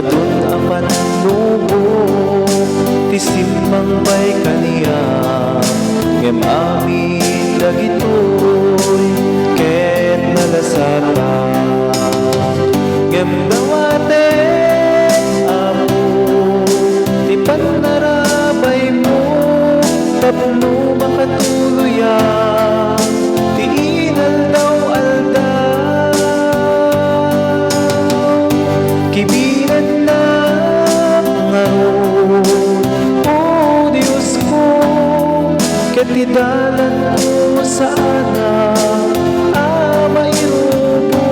adun apan nubo ti simmang pay kaniya ngem amin dagitoy ket nalasata ngem dawate amo ti panarabay mo tapno makatuluya ti inal daw aldaw kibinan na ngayon o Diyos ko katidalan mo sana mairubo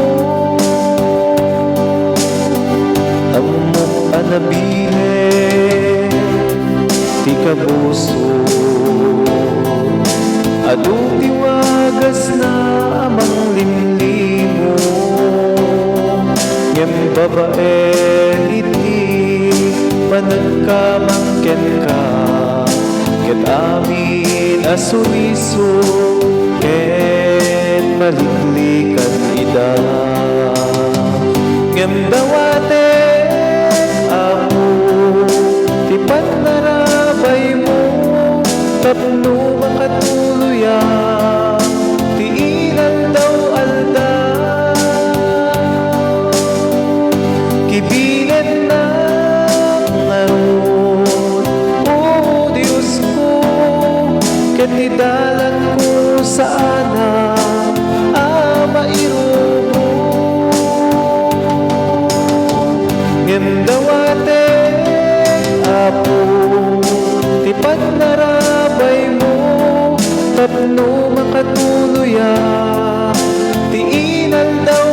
amok anabile ti kabuso adung tiwagas na amang limlimo ngem babae iti panagkamangken ka ket amin asuiso ket maliklikan ida ngem dawate ako ti panarabay mo tapno makatuluya ti ilan daw aldaw kibilan na ngayon o Diyos ko katidalan ko sana mairubo ngem dawate apo ti panarabay mo tapno makatuluya ti inal daw